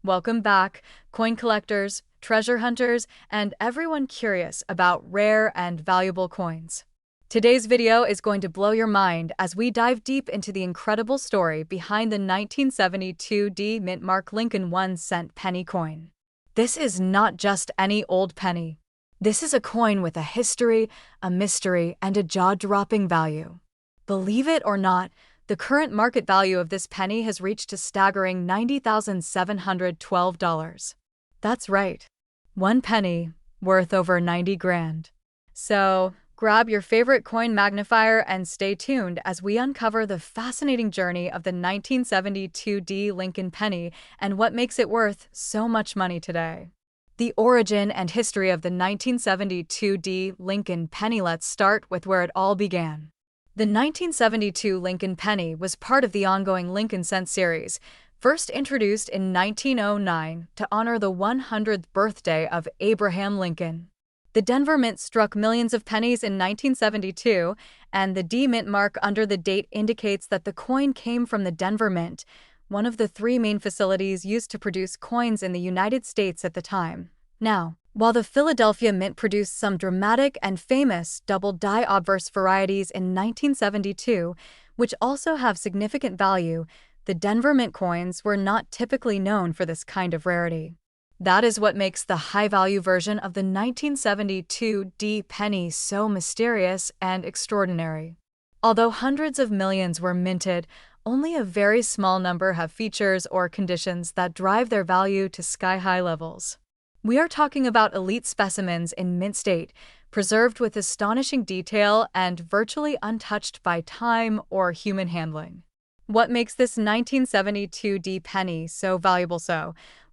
Welcome back, coin collectors, treasure hunters, and everyone curious about rare and valuable coins. Today's video is going to blow your mind as we dive deep into the incredible story behind the 1972 D Mint Mark Lincoln 1-cent penny coin. This is not just any old penny. This is a coin with a history, a mystery, and a jaw-dropping value. Believe it or not, the current market value of this penny has reached a staggering $90,712. That's right. One penny worth over 90 grand. So, grab your favorite coin magnifier and stay tuned as we uncover the fascinating journey of the 1972 D Lincoln penny and what makes it worth so much money today. The origin and history of the 1972 D Lincoln penny. Let's start with where it all began. The 1972 Lincoln penny was part of the ongoing Lincoln cent series, first introduced in 1909 to honor the 100th birthday of Abraham Lincoln. The Denver Mint struck millions of pennies in 1972, and the D Mint mark under the date indicates that the coin came from the Denver Mint, one of the three main facilities used to produce coins in the United States at the time. Now, while the Philadelphia Mint produced some dramatic and famous double-die obverse varieties in 1972, which also have significant value, the Denver Mint coins were not typically known for this kind of rarity. That is what makes the high-value version of the 1972 D penny so mysterious and extraordinary. Although hundreds of millions were minted, only a very small number have features or conditions that drive their value to sky-high levels. We are talking about elite specimens in mint state, preserved with astonishing detail and virtually untouched by time or human handling. What makes this 1972 D penny so valuable?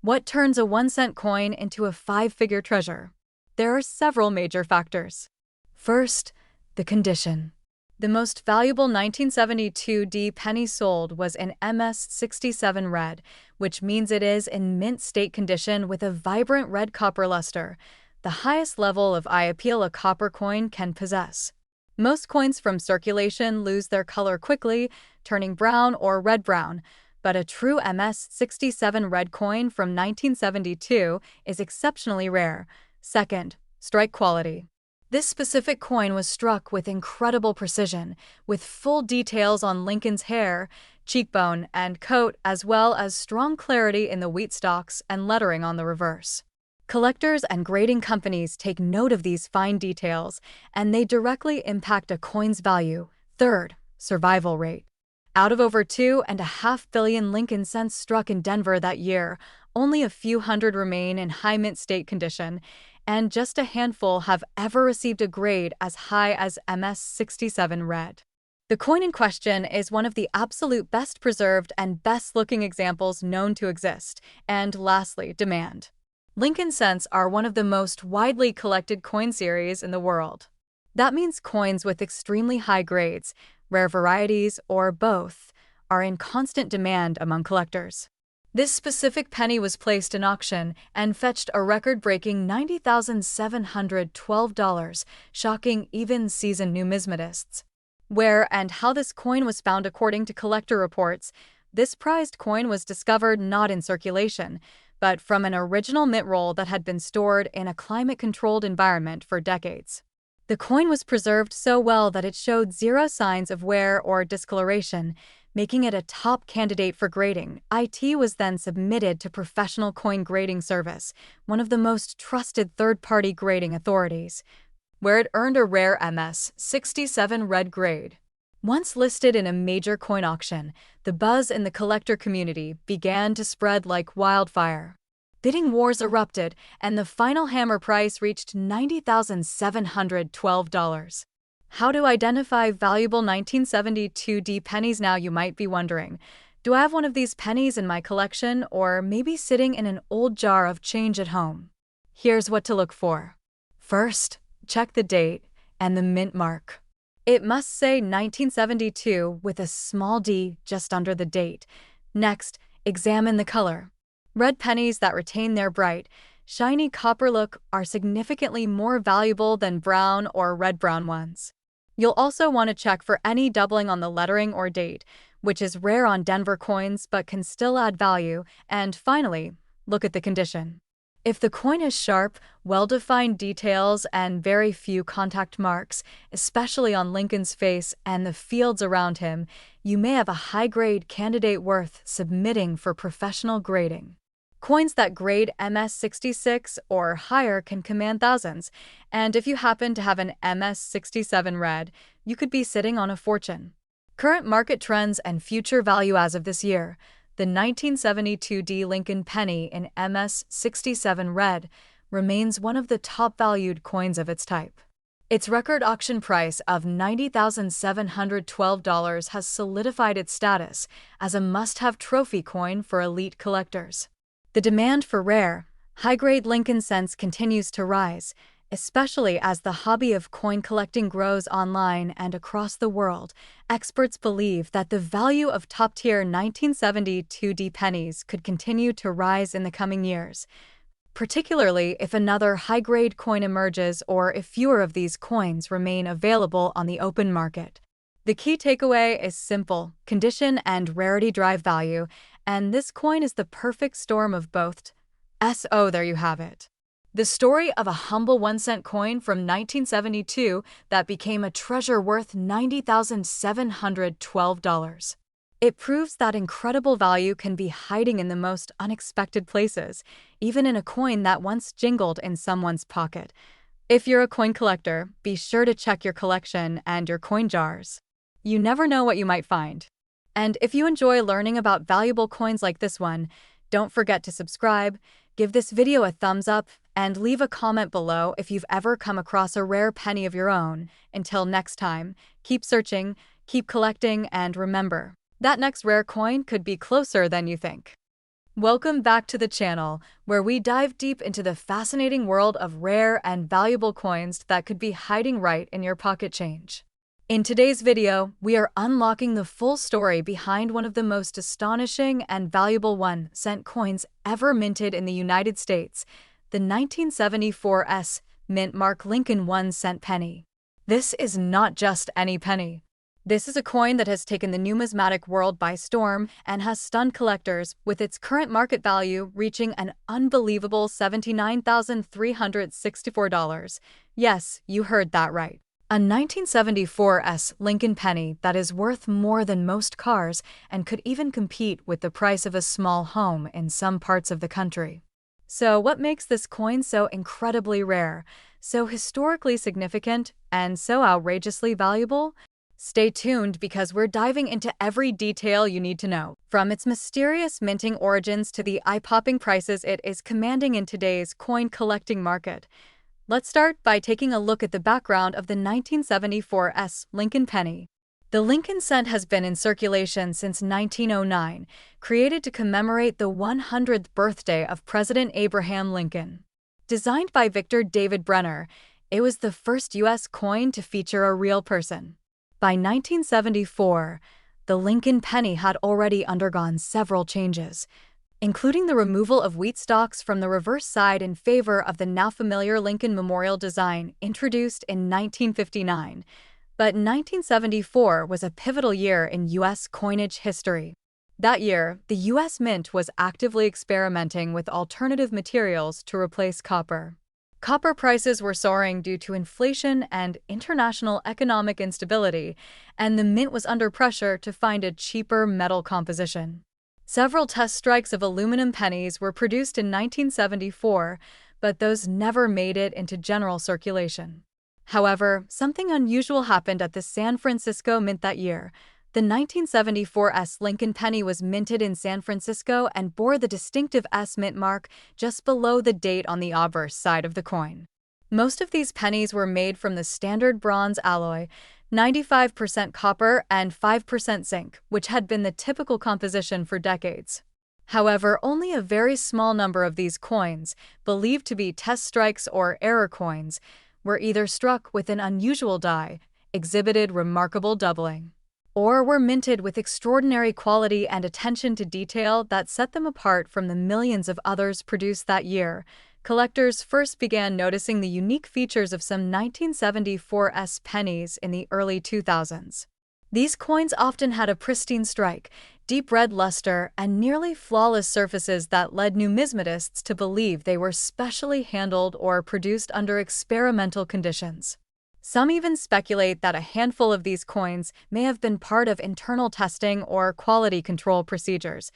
What turns a 1-cent coin into a 5-figure treasure? There are several major factors. First, the condition. The most valuable 1972 D penny sold was in MS67 red, which means it is in mint state condition with a vibrant red copper luster, the highest level of eye appeal a copper coin can possess. Most coins from circulation lose their color quickly, turning brown or red-brown, but a true MS67 red coin from 1972 is exceptionally rare. Second, strike quality. This specific coin was struck with incredible precision, with full details on Lincoln's hair, cheekbone, and coat, as well as strong clarity in the wheat stalks and lettering on the reverse. Collectors and grading companies take note of these fine details, and they directly impact a coin's value. Third, survival rate. Out of over 2.5 billion Lincoln cents struck in Denver that year, only a few hundred remain in high mint state condition, and just a handful have ever received a grade as high as MS67 red. The coin in question is one of the absolute best preserved and best-looking examples known to exist. And lastly, demand. Lincoln cents are one of the most widely collected coin series in the world. That means coins with extremely high grades, rare varieties, or both, are in constant demand among collectors. This specific penny was placed in auction and fetched a record-breaking $90,712, shocking even seasoned numismatists. Where and how this coin was found? According to collector reports, this prized coin was discovered not in circulation, but from an original mint roll that had been stored in a climate-controlled environment for decades. The coin was preserved so well that it showed zero signs of wear or discoloration, making it a top candidate for grading. It was then submitted to Professional Coin Grading Service, one of the most trusted third-party grading authorities, where it earned a rare MS67 red grade. Once listed in a major coin auction, the buzz in the collector community began to spread like wildfire. Bidding wars erupted, and the final hammer price reached $90,712. How to identify valuable 1972 D pennies? Now you might be wondering, do I have one of these pennies in my collection or maybe sitting in an old jar of change at home? Here's what to look for. First, check the date and the mint mark. It must say 1972 with a small d just under the date. Next, examine the color. Red pennies that retain their bright, shiny copper look are significantly more valuable than brown or red-brown ones. You'll also want to check for any doubling on the lettering or date, which is rare on Denver coins but can still add value. And finally, look at the condition. If the coin has sharp, well-defined details and very few contact marks, especially on Lincoln's face and the fields around him, you may have a high-grade candidate worth submitting for professional grading. Coins that grade MS-66 or higher can command thousands, and if you happen to have an MS-67 red, you could be sitting on a fortune. Current market trends and future value as of this year. The 1972 Lincoln penny in MS-67 red remains one of the top valued coins of its type. Its record auction price of $90,712 has solidified its status as a must-have trophy coin for elite collectors. The demand for rare, high-grade Lincoln cents continues to rise, especially as the hobby of coin collecting grows online and across the world. Experts believe that the value of top-tier 1972 pennies could continue to rise in the coming years, particularly if another high-grade coin emerges or if fewer of these coins remain available on the open market. The key takeaway is simple: condition and rarity drive value, and this coin is the perfect storm of both. So there you have it. The story of a humble 1-cent coin from 1972 that became a treasure worth $90,712. It proves that incredible value can be hiding in the most unexpected places, even in a coin that once jingled in someone's pocket. If you're a coin collector, be sure to check your collection and your coin jars. You never know what you might find. And if you enjoy learning about valuable coins like this one, don't forget to subscribe, give this video a thumbs up, and leave a comment below if you've ever come across a rare penny of your own. Until next time, keep searching, keep collecting, and remember, that next rare coin could be closer than you think. Welcome back to the channel, where we dive deep into the fascinating world of rare and valuable coins that could be hiding right in your pocket change. In today's video, we are unlocking the full story behind one of the most astonishing and valuable 1-cent coins ever minted in the United States, the 1974 Mint Mark Lincoln 1-cent penny. This is not just any penny. This is a coin that has taken the numismatic world by storm and has stunned collectors, with its current market value reaching an unbelievable $79,364. Yes, you heard that right. A 1974 Lincoln penny that is worth more than most cars and could even compete with the price of a small home in some parts of the country. So what makes this coin so incredibly rare, so historically significant, and so outrageously valuable? Stay tuned because we're diving into every detail you need to know, from its mysterious minting origins to the eye-popping prices it is commanding in today's coin collecting market. Let's start by taking a look at the background of the 1974 Lincoln penny. The Lincoln cent has been in circulation since 1909, created to commemorate the 100th birthday of President Abraham Lincoln. Designed by Victor David Brenner, it was the first U.S. coin to feature a real person. By 1974, the Lincoln penny had already undergone several changes, including the removal of wheat stalks from the reverse side in favor of the now familiar Lincoln Memorial design introduced in 1959. But 1974 was a pivotal year in U.S. coinage history. That year, the U.S. Mint was actively experimenting with alternative materials to replace copper. Copper prices were soaring due to inflation and international economic instability, and the Mint was under pressure to find a cheaper metal composition. Several test strikes of aluminum pennies were produced in 1974, but those never made it into general circulation. However, something unusual happened at the San Francisco Mint that year. The 1974 Lincoln penny was minted in San Francisco and bore the distinctive Mint mark just below the date on the obverse side of the coin. Most of these pennies were made from the standard bronze alloy, 95% copper and 5% zinc, which had been the typical composition for decades. However, only a very small number of these coins, believed to be test strikes or error coins, were either struck with an unusual die, exhibited remarkable doubling, or were minted with extraordinary quality and attention to detail that set them apart from the millions of others produced that year. Collectors first began noticing the unique features of some 1974 pennies in the early 2000s. These coins often had a pristine strike, deep red luster, and nearly flawless surfaces that led numismatists to believe they were specially handled or produced under experimental conditions. Some even speculate that a handful of these coins may have been part of internal testing or quality control procedures,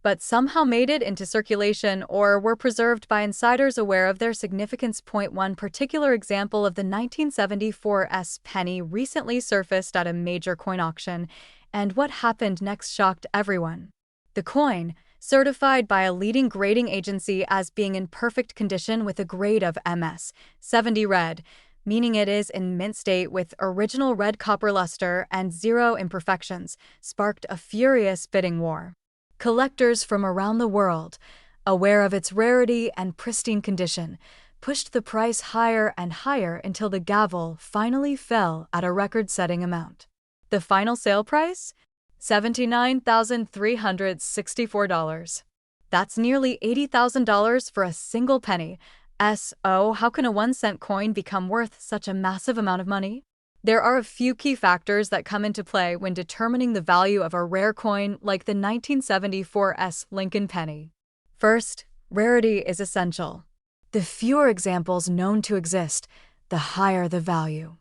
but somehow made it into circulation or were preserved by insiders aware of their significance. One particular example of the 1974 penny recently surfaced at a major coin auction, and what happened next shocked everyone. The coin, certified by a leading grading agency as being in perfect condition with a grade of MS 70 red, meaning it is in mint state with original red copper luster and zero imperfections, sparked a furious bidding war. Collectors from around the world, aware of its rarity and pristine condition, pushed the price higher and higher until the gavel finally fell at a record-setting amount. The final sale price? $79,364. That's nearly $80,000 for a single penny. How can a 1-cent coin become worth such a massive amount of money? There are a few key factors that come into play when determining the value of a rare coin like the 1974 Lincoln penny. First, rarity is essential. The fewer examples known to exist, the higher the value.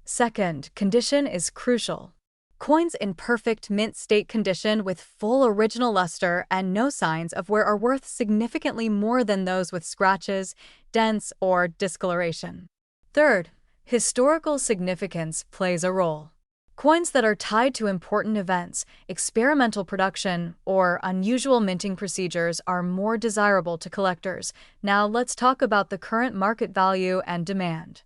Second, condition is crucial. Coins in perfect mint state condition with full original luster and no signs of wear are worth significantly more than those with scratches, dents, or discoloration. Third, historical significance plays a role. Coins that are tied to important events, experimental production, or unusual minting procedures are more desirable to collectors. Now let's talk about the current market value and demand.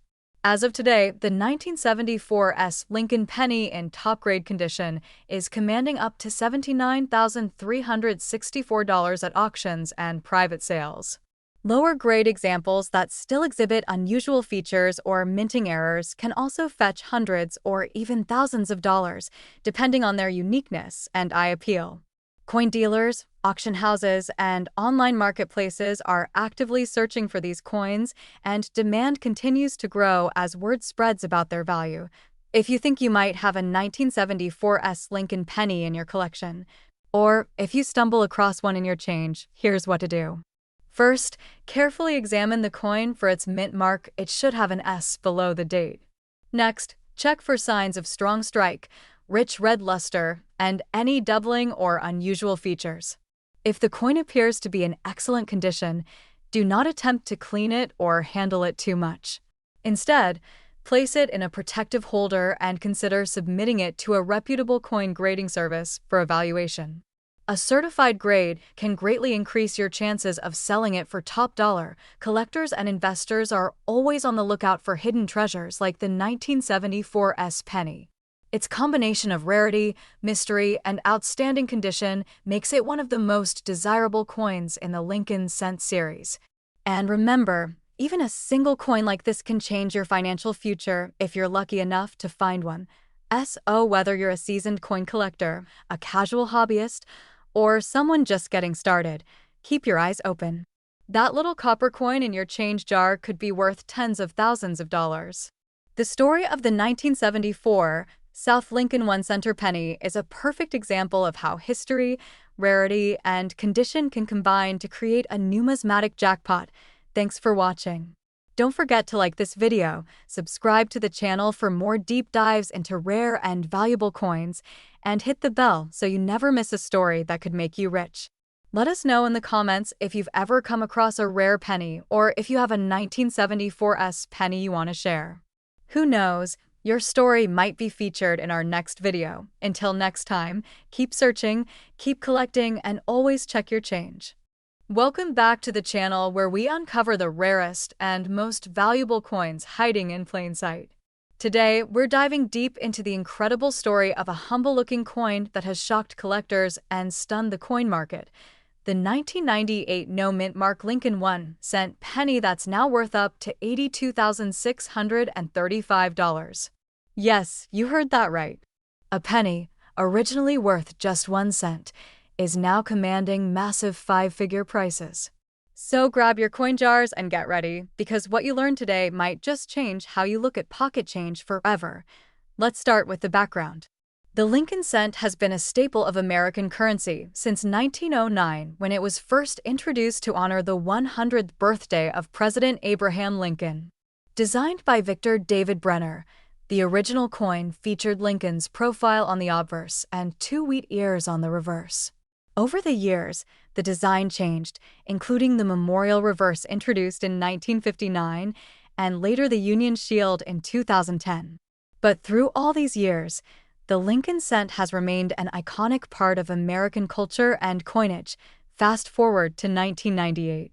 As of today, the 1974 Lincoln penny in top-grade condition is commanding up to $79,364 at auctions and private sales. Lower-grade examples that still exhibit unusual features or minting errors can also fetch hundreds or even thousands of dollars, depending on their uniqueness and eye appeal. Coin dealers, auction houses, and online marketplaces are actively searching for these coins, and demand continues to grow as word spreads about their value. If you think you might have a 1974 Lincoln penny in your collection, or if you stumble across one in your change, here's what to do. First, carefully examine the coin for its mint mark. It should have an S below the date. Next, check for signs of strong strike, rich red luster, and any doubling or unusual features. If the coin appears to be in excellent condition, do not attempt to clean it or handle it too much. Instead, place it in a protective holder and consider submitting it to a reputable coin grading service for evaluation. A certified grade can greatly increase your chances of selling it for top dollar. Collectors and investors are always on the lookout for hidden treasures like the 1974 penny. Its combination of rarity, mystery, and outstanding condition makes it one of the most desirable coins in the Lincoln Cent series. And remember, even a single coin like this can change your financial future if you're lucky enough to find one. Whether you're a seasoned coin collector, a casual hobbyist, or someone just getting started, keep your eyes open. That little copper coin in your change jar could be worth tens of thousands of dollars. The story of the 1974 South Lincoln 1-center penny is a perfect example of how history, rarity, and condition can combine to create a numismatic jackpot. Thanks for watching. Don't forget to like this video, subscribe to the channel for more deep dives into rare and valuable coins, and hit the bell so you never miss a story that could make you rich. Let us know in the comments if you've ever come across a rare penny or if you have a 1974 penny you want to share. Who knows, your story might be featured in our next video. Until next time, keep searching, keep collecting, and always check your change. Welcome back to the channel where we uncover the rarest and most valuable coins hiding in plain sight. Today, we're diving deep into the incredible story of a humble-looking coin that has shocked collectors and stunned the coin market. The 1998 no-mint mark Lincoln 1-cent penny that's now worth up to $82,635. Yes, you heard that right. A penny, originally worth just 1 cent, is now commanding massive 5-figure prices. So grab your coin jars and get ready, because what you learned today might just change how you look at pocket change forever. Let's start with the background. The Lincoln cent has been a staple of American currency since 1909, when it was first introduced to honor the 100th birthday of President Abraham Lincoln. Designed by Victor David Brenner, the original coin featured Lincoln's profile on the obverse and two wheat ears on the reverse. Over the years, the design changed, including the memorial reverse introduced in 1959 and later the Union Shield in 2010. But through all these years, the Lincoln cent has remained an iconic part of American culture and coinage. Fast forward to 1998.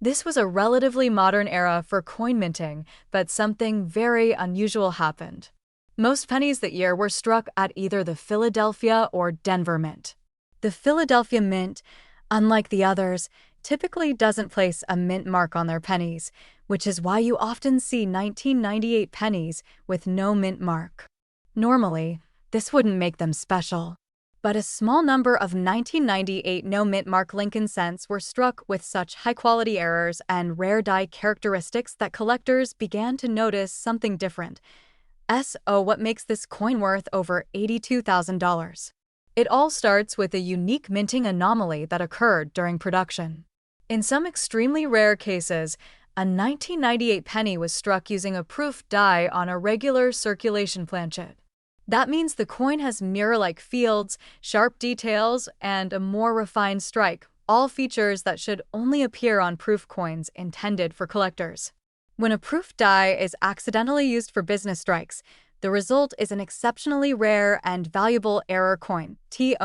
This was a relatively modern era for coin minting, but something very unusual happened. Most pennies that year were struck at either the Philadelphia or Denver Mint. The Philadelphia Mint, unlike the others, typically doesn't place a mint mark on their pennies, which is why you often see 1998 pennies with no mint mark. Normally, this wouldn't make them special. But a small number of 1998 no-mint mark Lincoln cents were struck with such high-quality errors and rare die characteristics that collectors began to notice something different. What makes this coin worth over $82,000? It all starts with a unique minting anomaly that occurred during production. In some extremely rare cases, a 1998 penny was struck using a proof die on a regular circulation planchet. That means the coin has mirror-like fields, sharp details, and a more refined strike, all features that should only appear on proof coins intended for collectors. When a proof die is accidentally used for business strikes, the result is an exceptionally rare and valuable error coin.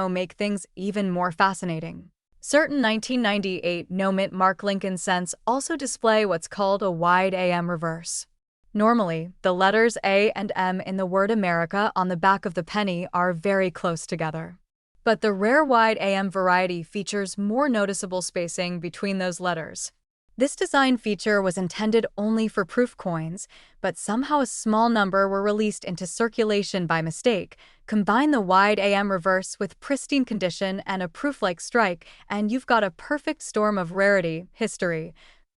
Make things even more fascinating. Certain 1998 no-mint mark Lincoln cents also display what's called a wide AM reverse. Normally, the letters A and M in the word America on the back of the penny are very close together. But the rare wide AM variety features more noticeable spacing between those letters. This design feature was intended only for proof coins, but somehow a small number were released into circulation by mistake. Combine the wide AM reverse with pristine condition and a proof-like strike, and you've got a perfect storm of rarity, history,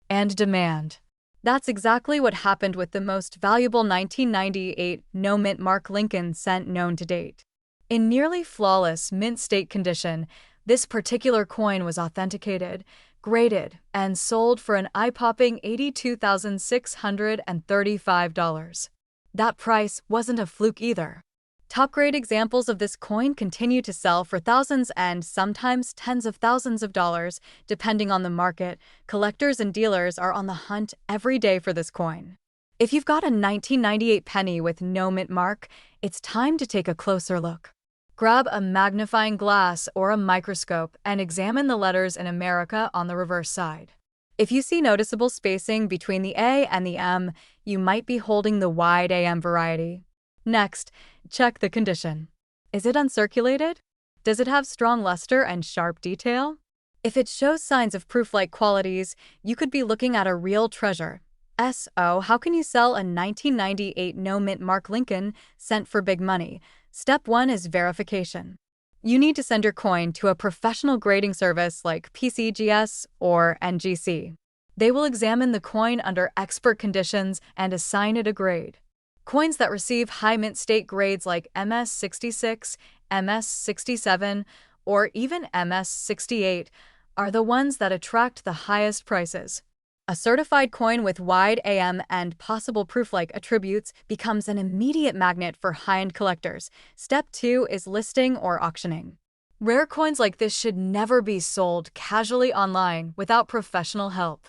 and demand. That's exactly what happened with the most valuable 1998 no-mint mark Lincoln cent known to date. In nearly flawless mint state condition, this particular coin was authenticated, graded, and sold for an eye-popping $82,635. That price wasn't a fluke either. Top-grade examples of this coin continue to sell for thousands and sometimes tens of thousands of dollars, depending on the market. Collectors and dealers are on the hunt every day for this coin. If you've got a 1998 penny with no mint mark, it's time to take a closer look. Grab a magnifying glass or a microscope and examine the letters in America on the reverse side. If you see noticeable spacing between the A and the M, you might be holding the wide AM variety. Next, check the condition. Is it uncirculated? Does it have strong luster and sharp detail? If it shows signs of proof-like qualities, you could be looking at a real treasure. How can you sell a 1998 no-mint mark Lincoln cent for big money? Step 1 is verification. You need to send your coin to a professional grading service like PCGS or NGC. They will examine the coin under expert conditions and assign it a grade. Coins that receive high mint state grades like MS66, MS67, or even MS68 are the ones that attract the highest prices. A certified coin with wide AM and possible proof-like attributes becomes an immediate magnet for high-end collectors. Step 2 is listing or auctioning. Rare coins like this should never be sold casually online without professional help.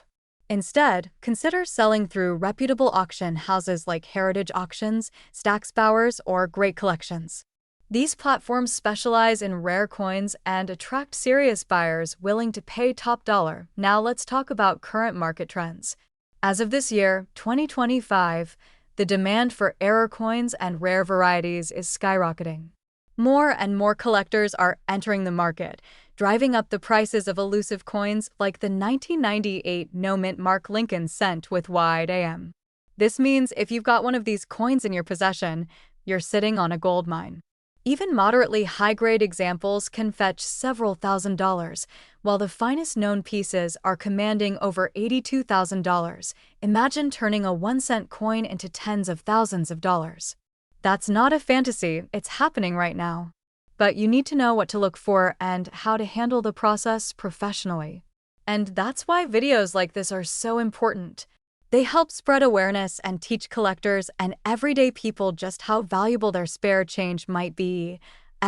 Instead, consider selling through reputable auction houses like Heritage Auctions, Stack's Bowers, or Great Collections. These platforms specialize in rare coins and attract serious buyers willing to pay top dollar. Now let's talk about current market trends. As of this year, 2025, the demand for error coins and rare varieties is skyrocketing. More and more collectors are entering the market, driving up the prices of elusive coins like the 1998 no-mint mark Lincoln cent with wide AM. This means if you've got one of these coins in your possession, you're sitting on a gold mine. Even moderately high-grade examples can fetch several $1,000s, while the finest known pieces are commanding over $82,000. Imagine turning a 1-cent coin into tens of thousands of dollars. That's not a fantasy, it's happening right now. But you need to know what to look for and how to handle the process professionally. And that's why videos like this are so important. They help spread awareness and teach collectors and everyday people just how valuable their spare change might be.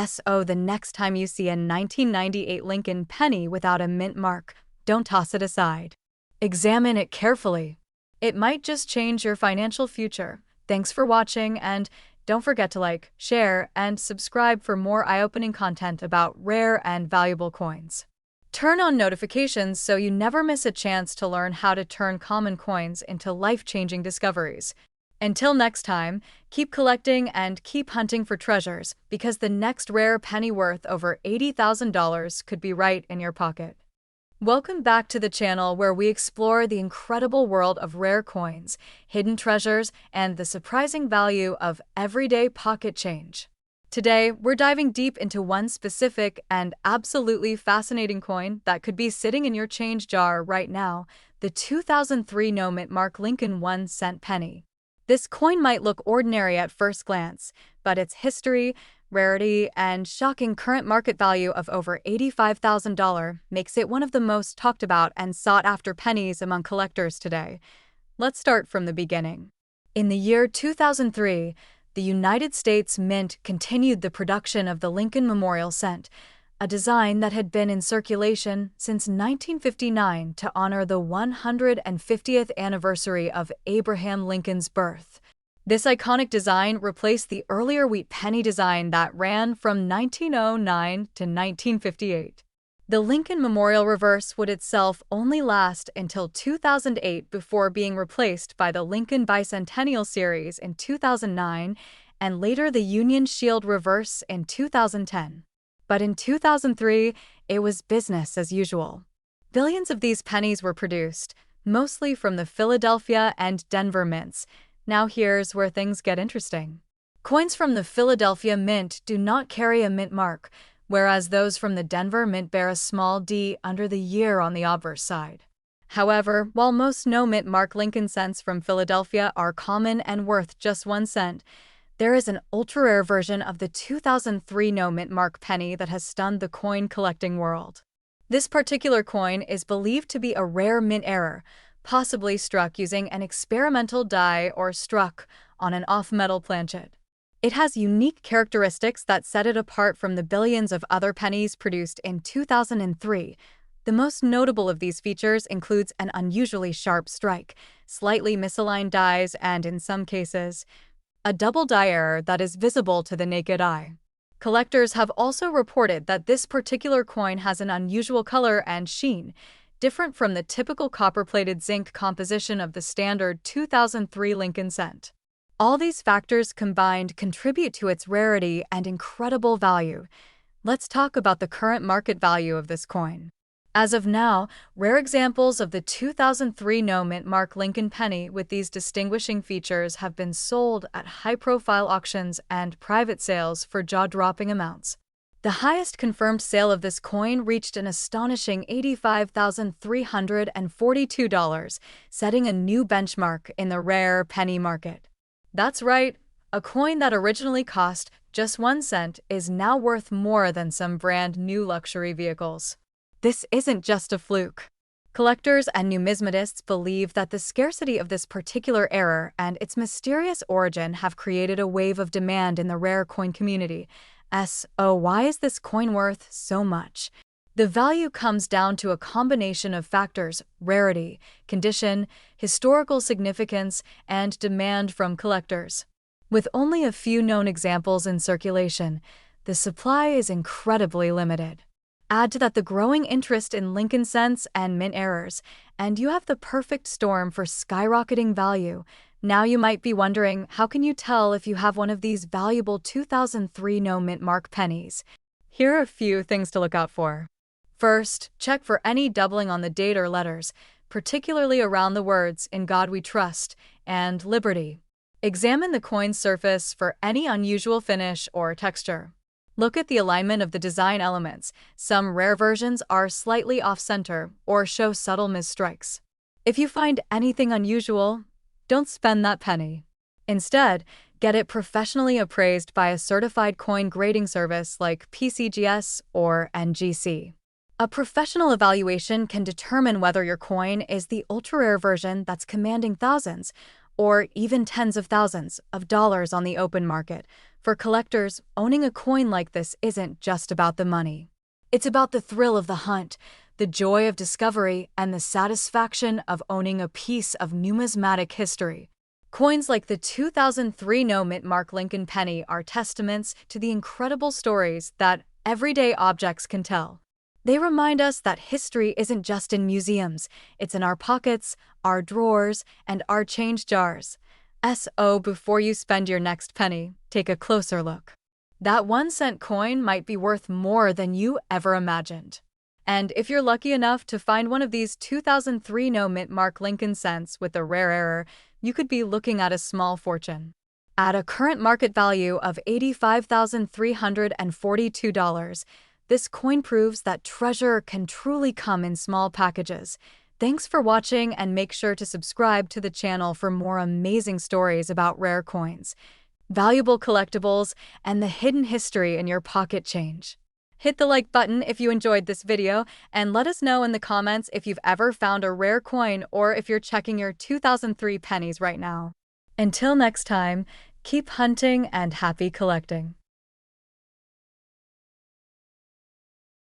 So the next time you see a 1998 Lincoln penny without a mint mark, don't toss it aside. Examine it carefully. It might just change your financial future. Thanks for watching, and don't forget to like, share, and subscribe for more eye-opening content about rare and valuable coins. Turn on notifications so you never miss a chance to learn how to turn common coins into life-changing discoveries. Until next time, keep collecting and keep hunting for treasures, because the next rare penny worth over $80,000 could be right in your pocket. Welcome back to the channel where we explore the incredible world of rare coins, hidden treasures, and the surprising value of everyday pocket change. Today, we're diving deep into one specific and absolutely fascinating coin that could be sitting in your change jar right now, the 2003 no-mint mark Lincoln 1-cent penny. This coin might look ordinary at first glance, but its history, rarity, and shocking current market value of over $85,000 makes it one of the most talked about and sought-after pennies among collectors today. Let's start from the beginning. In the year 2003, the United States Mint continued the production of the Lincoln Memorial Cent, a design that had been in circulation since 1959 to honor the 150th anniversary of Abraham Lincoln's birth. This iconic design replaced the earlier wheat penny design that ran from 1909 to 1958. The Lincoln Memorial Reverse would itself only last until 2008 before being replaced by the Lincoln Bicentennial Series in 2009 and later the Union Shield Reverse in 2010. But in 2003, it was business as usual. Billions of these pennies were produced, mostly from the Philadelphia and Denver mints. Now here's where things get interesting. Coins from the Philadelphia Mint do not carry a mint mark, whereas those from the Denver Mint bear a small D under the year on the obverse side. However, while most no-mint mark Lincoln cents from Philadelphia are common and worth just 1 cent, there is an ultra-rare version of the 2003 no-mint mark penny that has stunned the coin-collecting world. This particular coin is believed to be a rare mint error, possibly struck using an experimental die or struck on an off-metal planchet. It has unique characteristics that set it apart from the billions of other pennies produced in 2003. The most notable of these features includes an unusually sharp strike, slightly misaligned dies, and in some cases, a double die error that is visible to the naked eye. Collectors have also reported that this particular coin has an unusual color and sheen, different from the typical copper-plated zinc composition of the standard 2003 Lincoln cent. All these factors combined contribute to its rarity and incredible value. Let's talk about the current market value of this coin. As of now, rare examples of the 2003 no-mint mark Lincoln penny with these distinguishing features have been sold at high-profile auctions and private sales for jaw-dropping amounts. The highest confirmed sale of this coin reached an astonishing $85,342, setting a new benchmark in the rare penny market. That's right, a coin that originally cost just 1 cent is now worth more than some brand new luxury vehicles. This isn't just a fluke. Collectors and numismatists believe that the scarcity of this particular error and its mysterious origin have created a wave of demand in the rare coin community. So why is this coin worth so much? The value comes down to a combination of factors: rarity, condition, historical significance, and demand from collectors. With only a few known examples in circulation, the supply is incredibly limited. Add to that the growing interest in Lincoln cents and mint errors, and you have the perfect storm for skyrocketing value. Now you might be wondering, how can you tell if you have one of these valuable 2003 no-mint mark pennies? Here are a few things to look out for. First, check for any doubling on the date or letters, particularly around the words "In God We Trust" and "Liberty." Examine the coin's surface for any unusual finish or texture. Look at the alignment of the design elements. Some rare versions are slightly off-center or show subtle misstrikes. If you find anything unusual, don't spend that penny. Instead, Get it professionally appraised by a certified coin grading service like PCGS or NGC. A professional evaluation can determine whether your coin is the ultra-rare version that's commanding thousands or even tens of thousands of dollars on the open market. For collectors, owning a coin like this isn't just about the money. It's about the thrill of the hunt, the joy of discovery, and the satisfaction of owning a piece of numismatic history. Coins like the 2003 no-mint Mark Lincoln penny are testaments to the incredible stories that everyday objects can tell. They remind us that history isn't just in museums, it's in our pockets, our drawers, and our change jars. So before you spend your next penny, take a closer look. That 1-cent coin might be worth more than you ever imagined. And if you're lucky enough to find one of these 2003 no-mint Mark Lincoln cents with a rare error, you could be looking at a small fortune. At a current market value of $85,342, this coin proves that treasure can truly come in small packages. Thanks for watching, and make sure to subscribe to the channel for more amazing stories about rare coins, valuable collectibles, and the hidden history in your pocket change. Hit the like button if you enjoyed this video, and let us know in the comments if you've ever found a rare coin or if you're checking your 2003 pennies right now. Until next time, keep hunting and happy collecting.